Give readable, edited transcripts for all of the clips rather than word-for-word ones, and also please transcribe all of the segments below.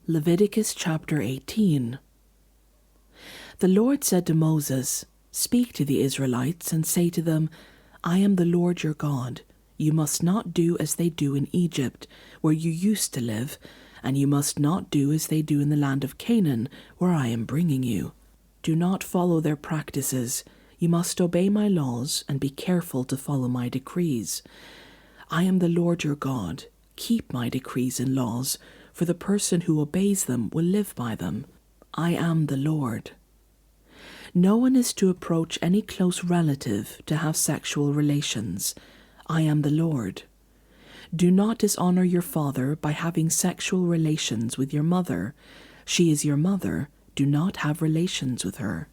Leviticus chapter 18. The Lord said to Moses, "Speak to the Israelites and say to them, I am the Lord your God. You must not do as they do in Egypt, where you used to live, and you must not do as they do in the land of Canaan, where I am bringing you. Do not follow their practices. You must obey my laws and be careful to follow my decrees. I am the Lord your God. Keep my decrees and laws, for the person who obeys them will live by them. I am the Lord. No one is to approach any close relative to have sexual relations. I am the Lord. Do not dishonor your father by having sexual relations with your mother. She is your mother. Do not have relations with her.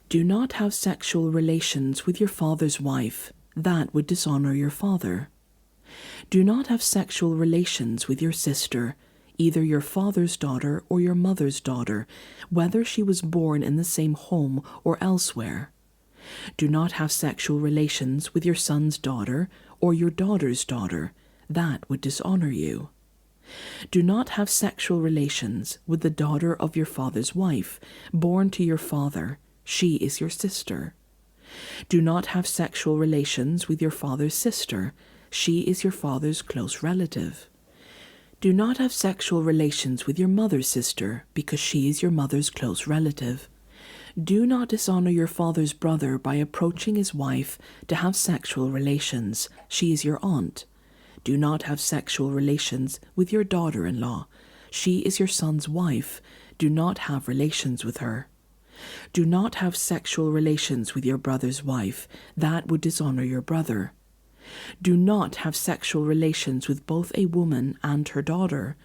Do not have sexual relations with your father's wife. That would dishonor your father. Do not have sexual relations with your sister, either your father's daughter or your mother's daughter, whether she was born in the same home or elsewhere. Do not have sexual relations with your son's daughter or your daughter's daughter. That would dishonor you. Do not have sexual relations with the daughter of your father's wife, born to your father. She is your sister. Do not have sexual relations with your father's sister. She is your father's close relative. Do not have sexual relations with your mother's sister, because she is your mother's close relative. Do not dishonor your father's brother by approaching his wife to have sexual relations. She is your aunt. Do not have sexual relations with your daughter-in-law. She is your son's wife. Do not have relations with her. Do not have sexual relations with your brother's wife. That would dishonor your brother. Do not have sexual relations with both a woman and her daughter.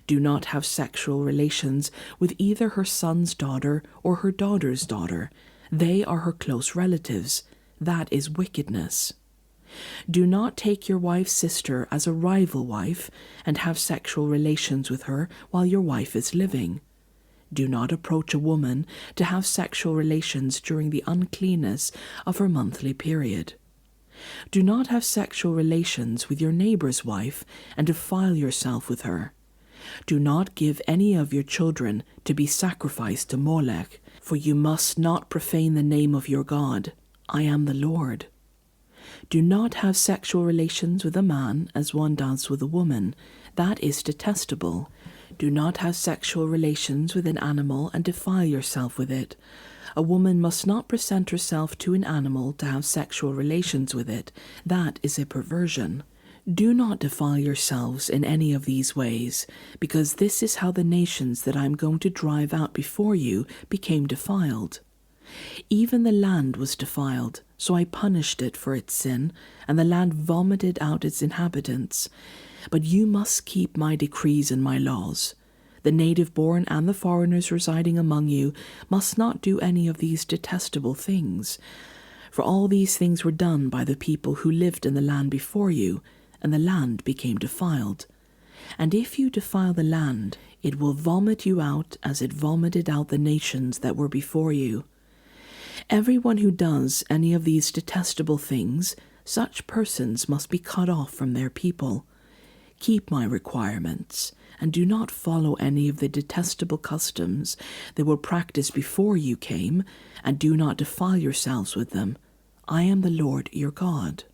Do not have sexual relations with either her son's daughter or her daughter's daughter. They are her close relatives. That is wickedness. Do not take your wife's sister as a rival wife and have sexual relations with her while your wife is living. Do not approach a woman to have sexual relations during the uncleanness of her monthly period. Do not have sexual relations with your neighbor's wife and defile yourself with her. Do not give any of your children to be sacrificed to Molech, for you must not profane the name of your God. I am the Lord. Do not have sexual relations with a man as one does with a woman. That is detestable. Do not have sexual relations with an animal and defile yourself with it. A woman must not present herself to an animal to have sexual relations with it. That is a perversion. Do not defile yourselves in any of these ways, because this is how the nations that I am going to drive out before you became defiled. Even the land was defiled, so I punished it for its sin, and the land vomited out its inhabitants. But you must keep my decrees and my laws. The native-born and the foreigners residing among you must not do any of these detestable things. For all these things were done by the people who lived in the land before you, and the land became defiled. And if you defile the land, it will vomit you out as it vomited out the nations that were before you. Everyone who does any of these detestable things, such persons must be cut off from their people. Keep my requirements, and do not follow any of the detestable customs that were practiced before you came, and do not defile yourselves with them. I am the Lord your God.